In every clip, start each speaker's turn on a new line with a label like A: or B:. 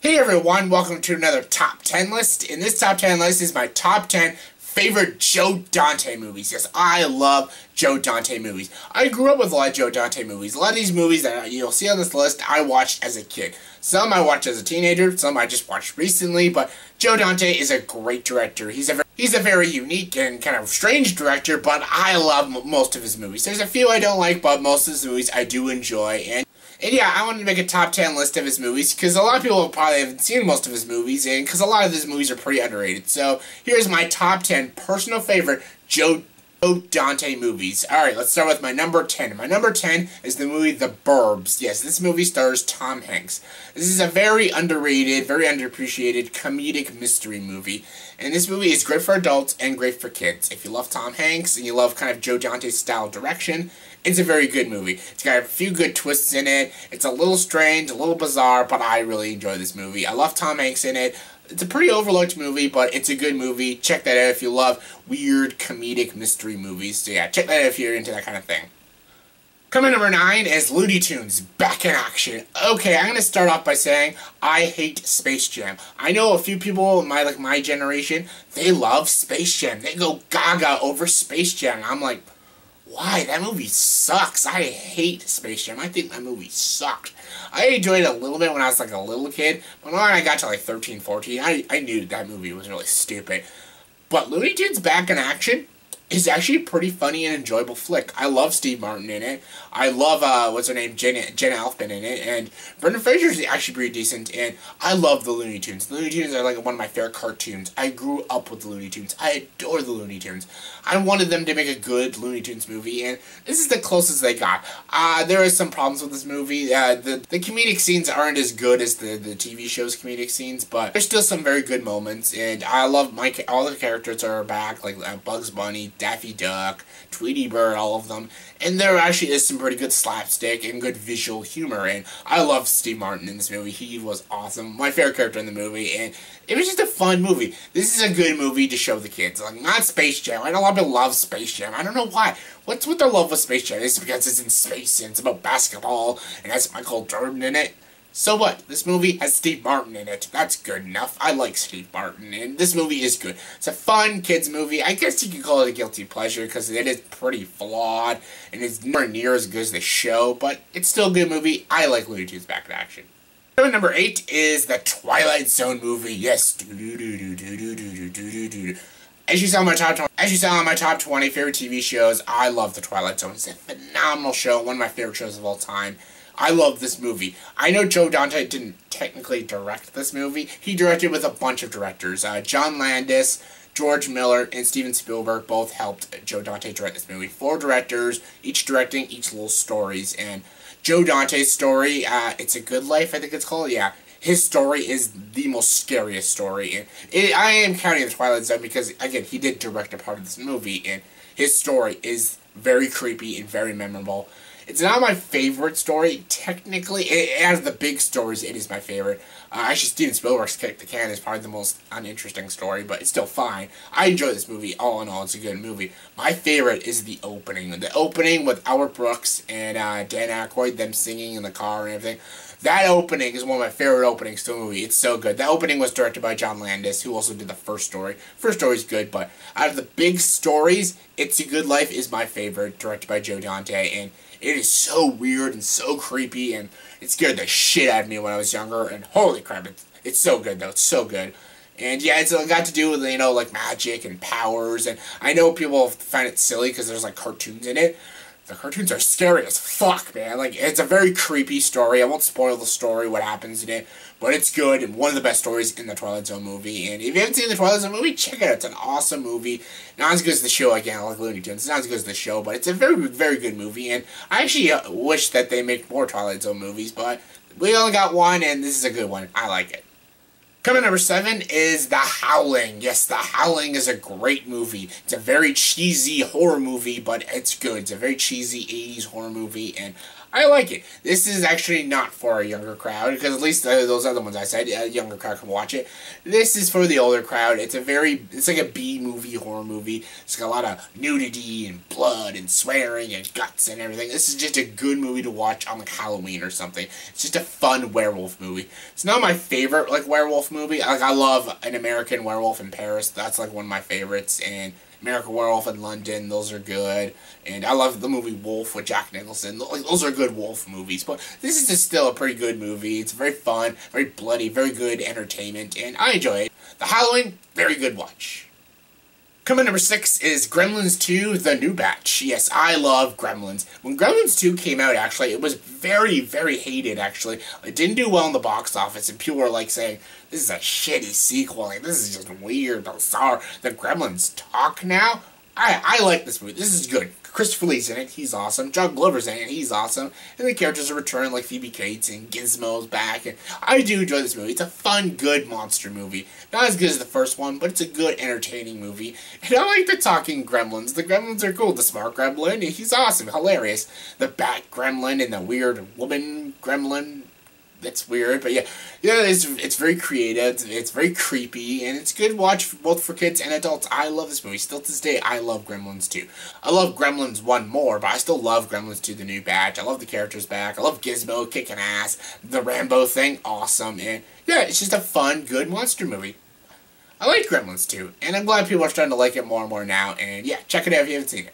A: Hey everyone, welcome to another top 10 list. In this top 10 list is my top 10 favorite Joe Dante movies. Yes, I love Joe Dante movies. I grew up with a lot of Joe Dante movies. A lot of these movies that you'll see on this list, I watched as a kid. Some I watched as a teenager, some I just watched recently, but Joe Dante is a great director. He's a very unique and kind of strange director, but I love most of his movies. There's a few I don't like, but most of his movies I do enjoy, and yeah, I wanted to make a top 10 list of his movies, because a lot of people probably haven't seen most of his movies, and because a lot of his movies are pretty underrated. So, here's my top 10 personal favorite Joe Dante movies. Alright, let's start with my number 10. My number 10 is the movie The Burbs. Yes, this movie stars Tom Hanks. This is a very underrated, very underappreciated comedic mystery movie. And this movie is great for adults and great for kids. If you love Tom Hanks and you love kind of Joe Dante's style direction, it's a very good movie. It's got a few good twists in it. It's a little strange, a little bizarre, but I really enjoy this movie. I love Tom Hanks in it. It's a pretty overlooked movie, but it's a good movie. Check that out if you love weird comedic mystery movies. So yeah, check that out if you're into that kind of thing. Coming number 9 is Looney Tunes, back in action. Okay, I'm going to start off by saying I hate Space Jam. I know a few people in my generation, they love Space Jam. They go gaga over Space Jam. I'm like, why? That movie sucks. I hate Space Jam. I think that movie sucked. I enjoyed it a little bit when I was like a little kid, but when I got to like 13, 14, I knew that movie was really stupid. But Looney Tunes Back in Action is actually a pretty funny and enjoyable flick. I love Steve Martin in it. I love, what's her name, Jenna Elfman in it, and Brendan Fraser is actually pretty decent, and I love the Looney Tunes. The Looney Tunes are like one of my favorite cartoons. I grew up with the Looney Tunes. I adore the Looney Tunes. I wanted them to make a good Looney Tunes movie, and this is the closest they got. There are some problems with this movie. The comedic scenes aren't as good as the TV show's comedic scenes, but there's still some very good moments, and I love all the characters are back, like Bugs Bunny, Daffy Duck, Tweety Bird, all of them. And there actually is some pretty good slapstick and good visual humor, and I love Steve Martin in this movie. He was awesome. My favorite character in the movie, and it was just a fun movie. This is a good movie to show the kids. Like, not Space Jam. I know a lot of people love Space Jam. I don't know why. What's with their love with Space Jam? It's because it's in space, and it's about basketball, and it has Michael Jordan in it. So what? This movie has Steve Martin in it. That's good enough. I like Steve Martin, and this movie is good. It's a fun kids movie. I guess you could call it a guilty pleasure, because it is pretty flawed, and it's nowhere near as good as the show, but it's still a good movie. I like Looney Tunes Back in Action. Number 8 is the Twilight Zone movie. Yes. As you saw on my top 20 favorite TV shows, I love the Twilight Zone. It's a phenomenal show, one of my favorite shows of all time. I love this movie. I know Joe Dante didn't technically direct this movie. He directed with a bunch of directors. John Landis, George Miller, and Steven Spielberg both helped Joe Dante direct this movie. 4 directors, each directing each little stories. And Joe Dante's story, It's a Good Life, I think it's called. Yeah, his story is the most scariest story. And I am counting the Twilight Zone because, again, he did direct a part of this movie. And his story is very creepy and very memorable. It's not my favorite story, technically. Out of the big stories, it is my favorite. Actually, Steven Spielberg's Kick the Can is probably the most uninteresting story, but it's still fine. I enjoy this movie. All in all, it's a good movie. My favorite is the opening. The opening with Albert Brooks and Dan Aykroyd, them singing in the car and everything. That opening is one of my favorite openings to a movie. It's so good. That opening was directed by John Landis, who also did the first story. First story's good, but out of the big stories, It's a Good Life is my favorite, directed by Joe Dante, and it is so weird and so creepy, and it scared the shit out of me when I was younger, and holy crap, it's so good, though. It's so good. And yeah, it's got to do with, you know, like magic and powers, and I know people find it silly because there's, like, cartoons in it. The cartoons are scary as fuck, man. Like, it's a very creepy story. I won't spoil the story, what happens in it, but it's good and one of the best stories in the Twilight Zone movie. And if you haven't seen the Twilight Zone movie, check it out. It's an awesome movie. Not as good as the show, again, like Looney Tunes. It's not as good as the show, but it's a very, very good movie. And I actually wish that they make more Twilight Zone movies, but we only got one, and this is a good one. I like it. Coming number 7 is The Howling. Yes, The Howling is a great movie. It's a very cheesy horror movie, but it's good. It's a very cheesy 80s horror movie, and I like it. This is actually not for a younger crowd, because at least those other ones I said, a younger crowd can watch it. This is for the older crowd. It's like a B-movie, horror movie. It's got a lot of nudity and blood and swearing and guts and everything. This is just a good movie to watch on like Halloween or something. It's just a fun werewolf movie. It's not my favorite like werewolf movie. Like I love An American Werewolf in Paris. That's like one of my favorites, and American Werewolf in London, those are good. And I love the movie Wolf with Jack Nicholson. Like, those are good wolf movies. But this is just still a pretty good movie. It's very fun, very bloody, very good entertainment, and I enjoy it. The Halloween, very good watch. Coming number 6 is Gremlins 2, The New Batch. Yes, I love Gremlins. When Gremlins 2 came out, actually, it was very, very hated, actually. It didn't do well in the box office, and people were, like, saying, this is a shitty sequel, like, this is just weird, bizarre. The Gremlins talk now? I like this movie. This is good. Christopher Lee's in it. He's awesome. John Glover's in it. He's awesome. And the characters are returned, like Phoebe Cates and Gizmo's back. And I do enjoy this movie. It's a fun, good monster movie. Not as good as the first one, but it's a good, entertaining movie. And I like the talking gremlins. The gremlins are cool. The smart gremlin, he's awesome. Hilarious. The bat gremlin and the weird woman gremlin. That's weird, but yeah, it's very creative, it's very creepy, and it's good to watch both for kids and adults. I love this movie. Still to this day, I love Gremlins 2. I love Gremlins 1 more, but I still love Gremlins 2, The New Batch. I love the characters back. I love Gizmo kicking ass. The Rambo thing, awesome. And yeah, it's just a fun, good monster movie. I like Gremlins 2, and I'm glad people are starting to like it more and more now. And yeah, check it out if you haven't seen it.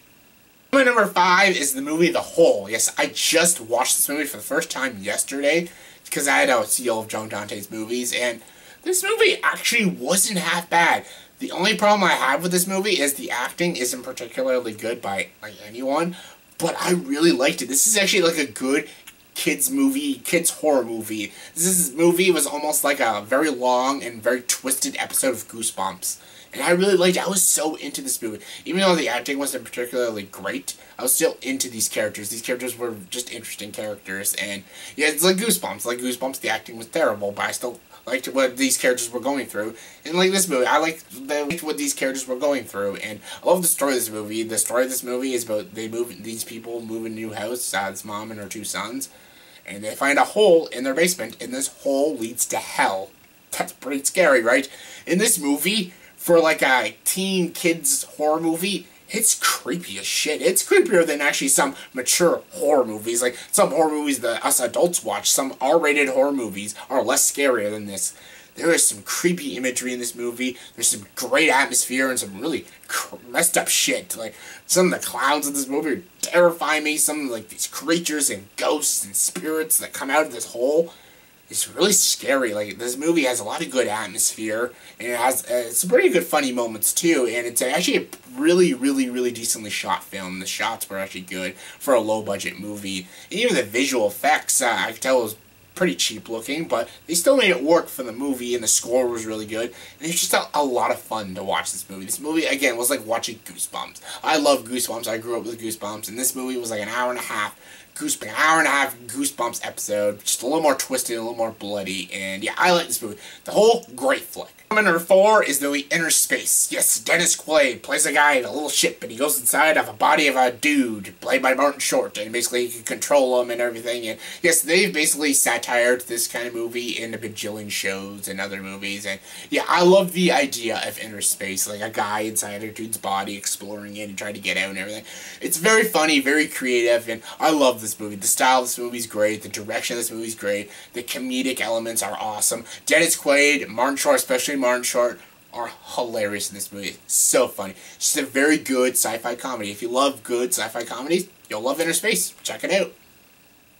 A: My number 5 is the movie The Hole. Yes, I just watched this movie for the first time yesterday, because I had to see all of Joe Dante's movies, and this movie actually wasn't half bad. The only problem I have with this movie is the acting isn't particularly good by like anyone, but I really liked it. This is actually like a good kids movie, kids horror movie. This movie was almost like a very long and very twisted episode of Goosebumps. And I really liked it. I was so into this movie. Even though the acting wasn't particularly great, I was still into these characters. These characters were just interesting characters. And yeah, it's like Goosebumps. Like Goosebumps, the acting was terrible, but I still liked what these characters were going through. And like this movie, I liked what these characters were going through. And I love the story of this movie. The story of this movie is about these people move in a new house, this mom and her 2 sons. And they find a hole in their basement, and this hole leads to hell. That's pretty scary, right? In this movie, for like a teen kids horror movie, it's creepy as shit. It's creepier than actually some mature horror movies. Like some horror movies that us adults watch, some R-rated horror movies are less scarier than this. There is some creepy imagery in this movie. There's some great atmosphere and some really messed up shit. Like some of the clowns in this movie terrify me. Some of like these creatures and ghosts and spirits that come out of this hole. It's really scary. Like this movie has a lot of good atmosphere, and it has some pretty good funny moments too. And it's actually a really, really, really decently shot film. The shots were actually good for a low budget movie, and even the visual effects I could tell it was pretty cheap looking, but they still made it work for the movie, and the score was really good. And it's just a lot of fun to watch this movie. This movie again was like watching Goosebumps. I love Goosebumps. I grew up with Goosebumps, and this movie was like an hour and a half. An hour and a half Goosebumps episode, just a little more twisted, a little more bloody, and yeah, I like this movie. The whole great flick. Number 4 is the movie Interspace. Yes, Dennis Quaid plays a guy in a little ship, and he goes inside of a body of a dude, played by Martin Short, and basically he can control him and everything, and yes, they've basically satired this kind of movie in the bajillion shows and other movies, and yeah, I love the idea of Interspace, like a guy inside a dude's body exploring it and trying to get out and everything. It's very funny, very creative, and I love this movie. The style of this movie is great, the direction of this movie is great, the comedic elements are awesome. Dennis Quaid, Martin Short, especially Martin Short, are hilarious in this movie. So funny. It's just a very good sci-fi comedy. If you love good sci-fi comedies, you'll love Interspace. Check it out.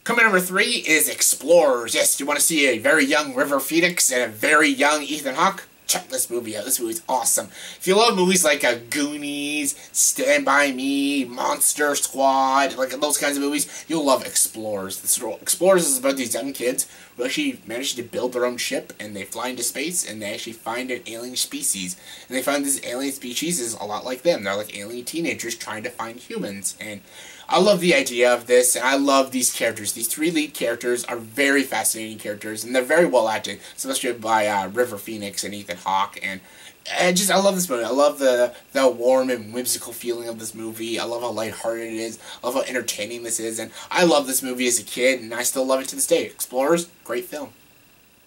A: Coming number 3 is Explorers. Yes, you want to see a very young River Phoenix and a very young Ethan Hawke? Check this movie out. This movie's awesome. If you love movies like Goonies, Stand By Me, Monster Squad, like those kinds of movies, you'll love Explorers. Explorers is about these young kids who actually manage to build their own ship, and they fly into space, and they actually find an alien species. And they find this alien species is a lot like them. They're like alien teenagers trying to find humans. And I love the idea of this, and I love these characters. These three lead characters are very fascinating characters, and they're very well acted, especially by River Phoenix and Ethan Hawke. And I love this movie. I love the warm and whimsical feeling of this movie. I love how lighthearted it is. I love how entertaining this is, and I love this movie as a kid, and I still love it to this day. Explorers, great film.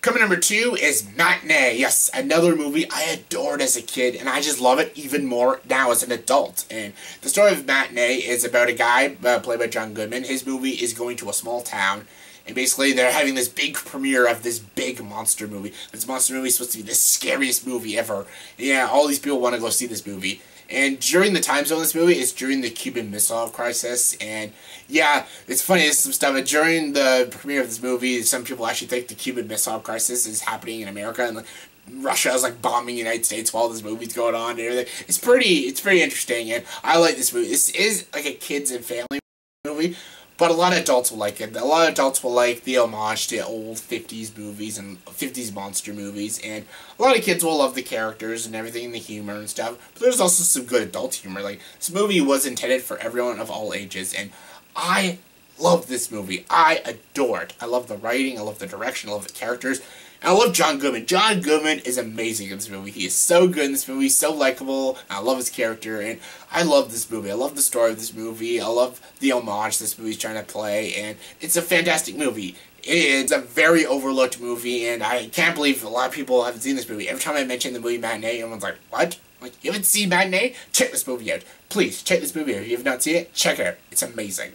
A: Coming number 2 is Matinee. Yes, another movie I adored as a kid, and I just love it even more now as an adult. And the story of Matinee is about a guy played by John Goodman. His movie is going to a small town, and basically they're having this big premiere of this big monster movie. This monster movie is supposed to be the scariest movie ever. Yeah, all these people want to go see this movie. And during the time zone of this movie, it's during the Cuban Missile Crisis, and yeah, it's funny, there's some stuff, but during the premiere of this movie, some people actually think the Cuban Missile Crisis is happening in America, and like, Russia is like bombing the United States while this movie's going on and everything. It's pretty interesting, and I like this movie. This is like a kids and family movie, but a lot of adults will like it. A lot of adults will like the homage to old 50s movies and 50s monster movies, and a lot of kids will love the characters and everything, the humor and stuff, but there's also some good adult humor. Like, this movie was intended for everyone of all ages, and I love this movie. I adore it. I love the writing, I love the direction, I love the characters, and I love John Goodman. John Goodman is amazing in this movie. He is so good in this movie, so likable. I love his character, and I love this movie. I love the story of this movie. I love the homage this movie's trying to play, and it's a fantastic movie. It's a very overlooked movie, and I can't believe a lot of people haven't seen this movie. Every time I mention the movie Matinee, everyone's like, what? Like, you haven't seen Matinee? Check this movie out. Please, check this movie out. If you have not seen it, check it out. It's amazing.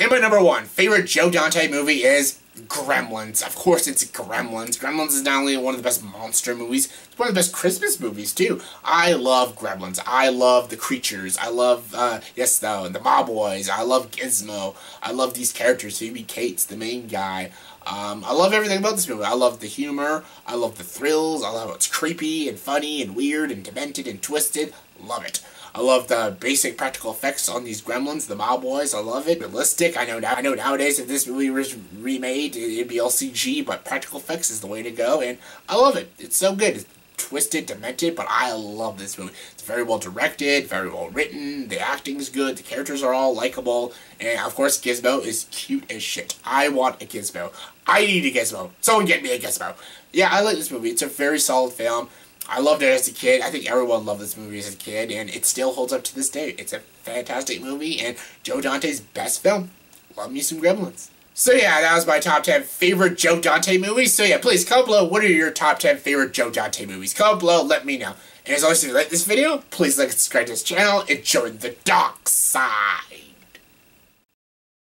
A: And my number 1 favorite Joe Dante movie is Gremlins. Of course it's Gremlins. Gremlins is not only one of the best monster movies, it's one of the best Christmas movies too. I love Gremlins. I love the creatures. I love, the mob boys. I love Gizmo. I love these characters. Phoebe Cates, the main guy. I love everything about this movie. I love the humor. I love the thrills. I love how it's creepy and funny and weird and demented and twisted. Love it. I love the basic practical effects on these gremlins, the mob boys. I love it. Realistic. I know nowadays if this movie was remade, it'd be all CG, but practical effects is the way to go, and I love it. It's so good. It's twisted, demented, but I love this movie. It's very well directed, very well written, the acting's good, the characters are all likable, and of course Gizmo is cute as shit. I want a Gizmo. I need a Gizmo. Someone get me a Gizmo. Yeah, I like this movie. It's a very solid film. I loved it as a kid. I think everyone loved this movie as a kid, and it still holds up to this day. It's a fantastic movie, and Joe Dante's best film. Love me some Gremlins. So yeah, that was my top 10 favorite Joe Dante movies. So yeah, please comment below, what are your top 10 favorite Joe Dante movies? Comment below, let me know. And as always, if you like this video, please like and subscribe to this channel and join the dark side.